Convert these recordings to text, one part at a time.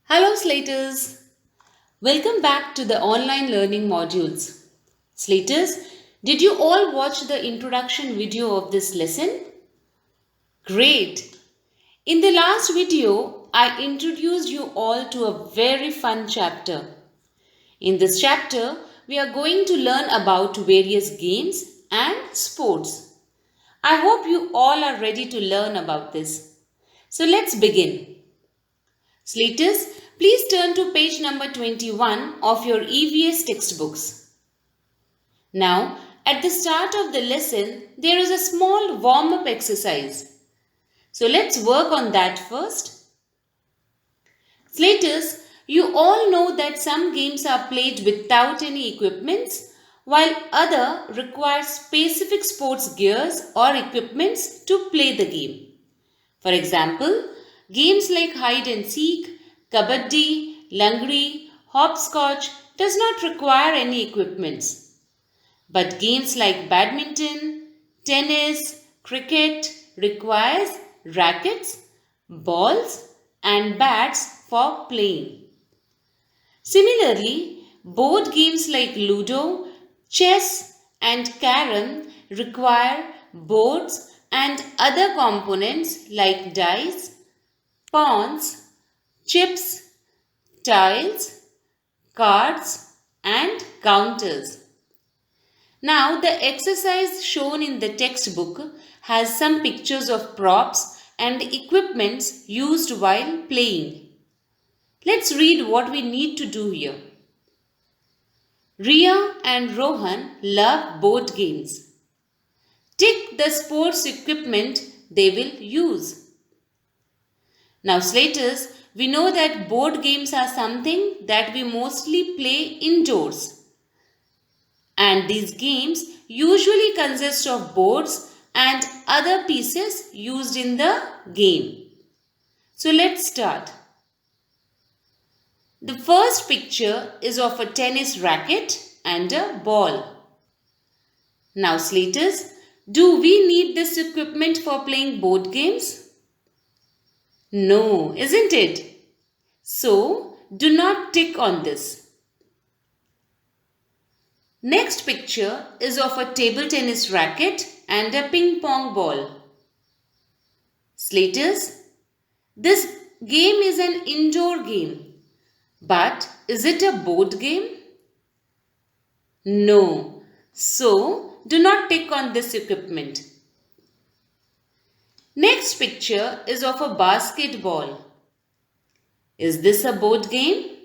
Hello, Slaters. Welcome back to the online learning modules. Slaters, did you all watch the introduction video of this lesson? Great. In the last video, I introduced you all to a very fun chapter. In this chapter, we are going to learn about various games and sports. I hope you all are ready to learn about this. So let's begin. Slaters, please turn to page number 21 of your EVS textbooks. Now, at the start of the lesson, there is a small warm-up exercise. So let's work on that first. Slaters, you all know that some games are played without any equipments, while other require specific sports gears or equipments to play the game. For example, games like hide and seek, kabaddi, langri, hopscotch does not require any equipments. But games like badminton, tennis, cricket requires rackets, balls and bats for playing. Similarly, board games like Ludo, chess and carom require boards and other components like dice, pawns, chips, tiles, cards and counters. Now the exercise shown in the textbook has some pictures of props and equipments used while playing. Let's read what we need to do here. Ria and Rohan love board games. Tick the sports equipment they will use. Now, Slaters, we know that board games are something that we mostly play indoors. And these games usually consist of boards and other pieces used in the game. So let's start. The first picture is of a tennis racket and a ball. Now, Slaters, do we need this equipment for playing board games? No, isn't it? So, do not tick on this. Next picture is of a table tennis racket and a ping pong ball. Slaters, this game is an indoor game. But is it a board game? No. So, do not tick on this equipment. Next picture is of a basketball. Is this a board game?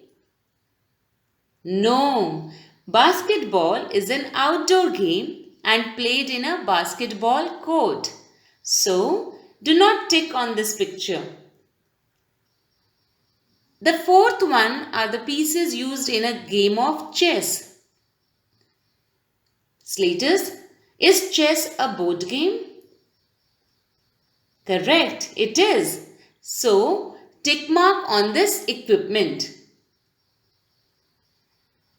No. Basketball is an outdoor game and played in a basketball court. So, do not tick on this picture. The fourth one are the pieces used in a game of chess. Slaters, is chess a board game? Correct, it is. So, tick mark on this equipment.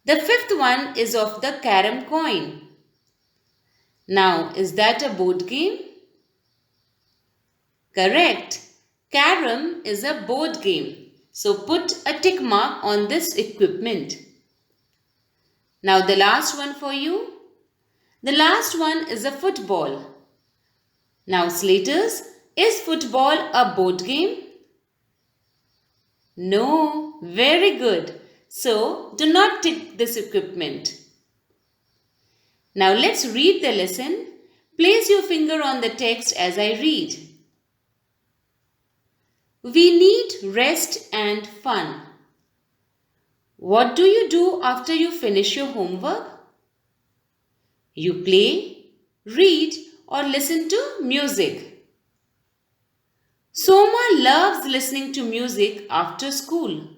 The fifth one is of the carom coin. Now, is that a board game? Correct. Carom is a board game. So put a tick mark on this equipment. Now the last one for you. The last one is a football. Now Slaters, is football a board game? No, very good. So do not tick this equipment. Now let's read the lesson. Place your finger on the text as I read. We need rest and fun. What do you do after you finish your homework? You play, read, or listen to music. Soma loves listening to music after school.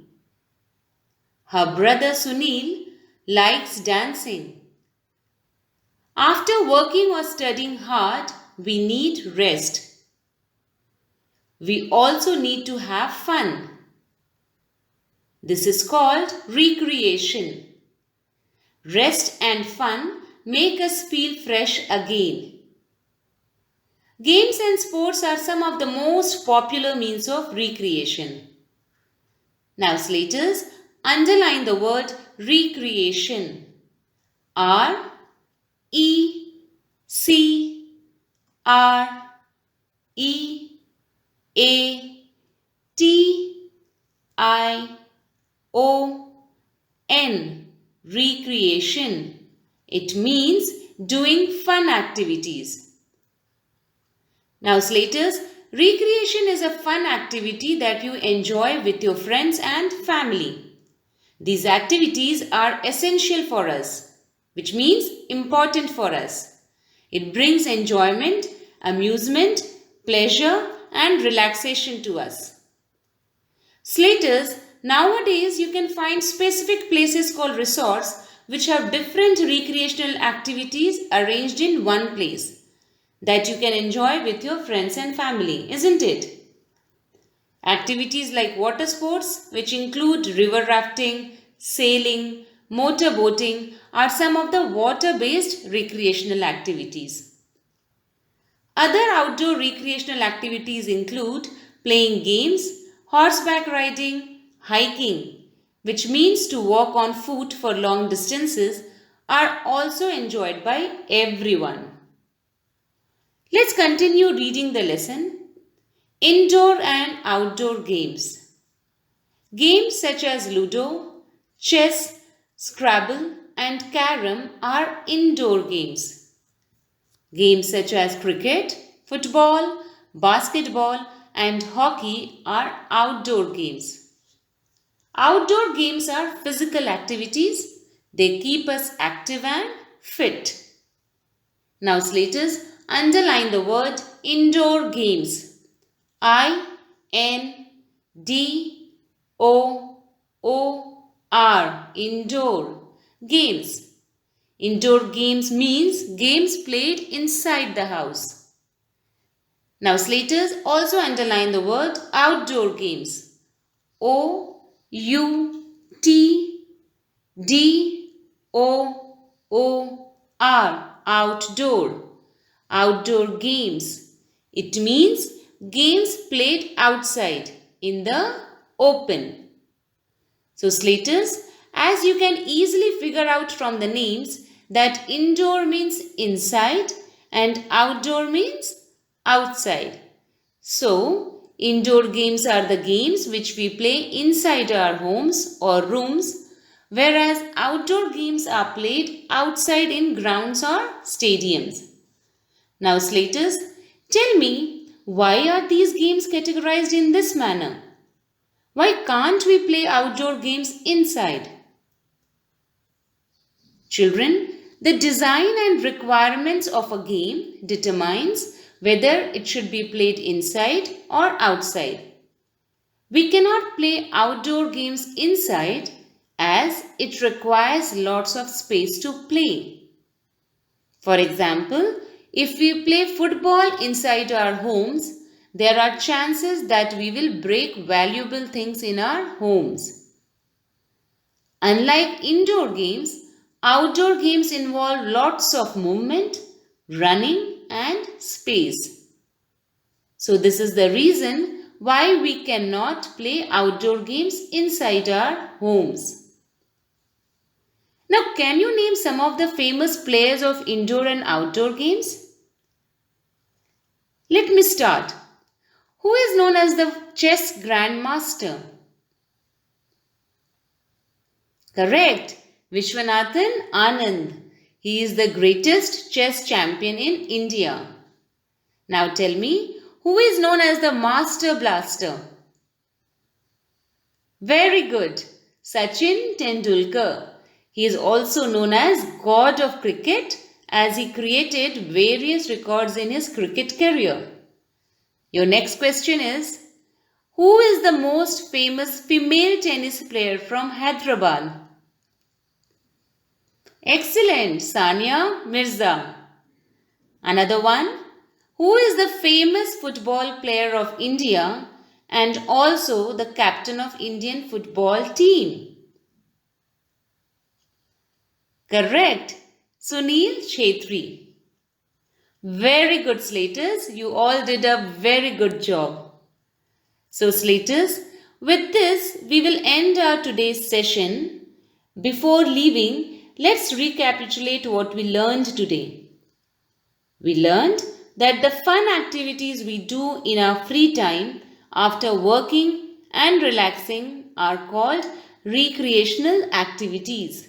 Her brother Sunil likes dancing. After working or studying hard, we need rest. We also need to have fun. This is called recreation. Rest and fun make us feel fresh again. Games and sports are some of the most popular means of recreation. Now, Slaters, underline the word recreation. R E C R E A T I O N. Recreation. It means doing fun activities. Now, Slaters, recreation is a fun activity that you enjoy with your friends and family. These activities are essential for us, which means important for us. It brings enjoyment, amusement, pleasure, and relaxation to us. Slaters, nowadays you can find specific places called resorts which have different recreational activities arranged in one place that you can enjoy with your friends and family, isn't it? Activities like water sports, which include river rafting, sailing, motor boating, are some of the water based recreational activities. Other outdoor recreational activities include playing games, horseback riding, hiking, which means to walk on foot for long distances, are also enjoyed by everyone. Let's continue reading the lesson. Indoor and outdoor games. Games such as Ludo, chess, Scrabble, and Carom are indoor games. Games such as cricket, football, basketball, and hockey are outdoor games. Outdoor games are physical activities. They keep us active and fit. Now, Slaters, underline the word indoor games. I-N-D-O-O-R. Indoor games. Indoor games means games played inside the house. Now, Slaters, also underline the word outdoor games. O-U-T-D-O-O-R. Outdoor. Outdoor games. It means games played outside in the open. So, Slaters, as you can easily figure out from the names that indoor means inside and outdoor means outside. So, indoor games are the games which we play inside our homes or rooms, whereas outdoor games are played outside in grounds or stadiums. Now, Slaters, tell me, why are these games categorized in this manner? Why can't we play outdoor games inside? Children, the design and requirements of a game determines whether it should be played inside or outside. We cannot play outdoor games inside as it requires lots of space to play. For example, if we play football inside our homes, there are chances that we will break valuable things in our homes. Unlike indoor games, outdoor games involve lots of movement, running, and space. So, this is the reason why we cannot play outdoor games inside our homes. Now, can you name some of the famous players of indoor and outdoor games? Let me start. Who is known as the chess grandmaster? Correct. Vishwanathan Anand. He is the greatest chess champion in India. Now tell me, who is known as the master blaster? Very good. Sachin Tendulkar. He is also known as God of Cricket as he created various records in his cricket career. Your next question is, who is the most famous female tennis player from Hyderabad? Excellent, Sania Mirza. Another one, who is the famous football player of India and also the captain of Indian football team? Correct, Sunil Chhetri. Very good, Slaters. You all did a very good job. So, Slaters, With this, we will end our today's session. Before leaving, let's recapitulate what we learned today. We learned that the fun activities we do in our free time after working and relaxing are called recreational activities.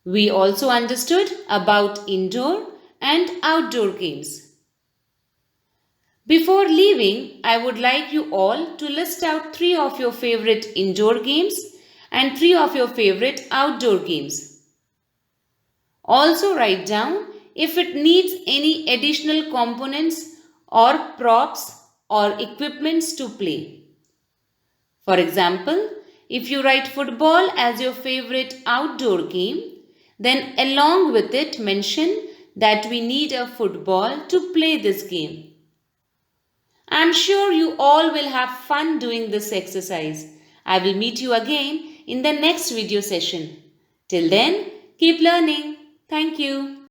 We also understood about indoor and outdoor games. Before leaving, I would like you all to list out 3 of your favorite indoor games and 3 of your favorite outdoor games. Also write down if it needs any additional components or props or equipments to play. For example, if you write football as your favorite outdoor game, then along with it mention that we need a football to play this game. I'm sure you all will have fun doing this exercise. I will meet you again in the next video session. Till then, keep learning. Thank you.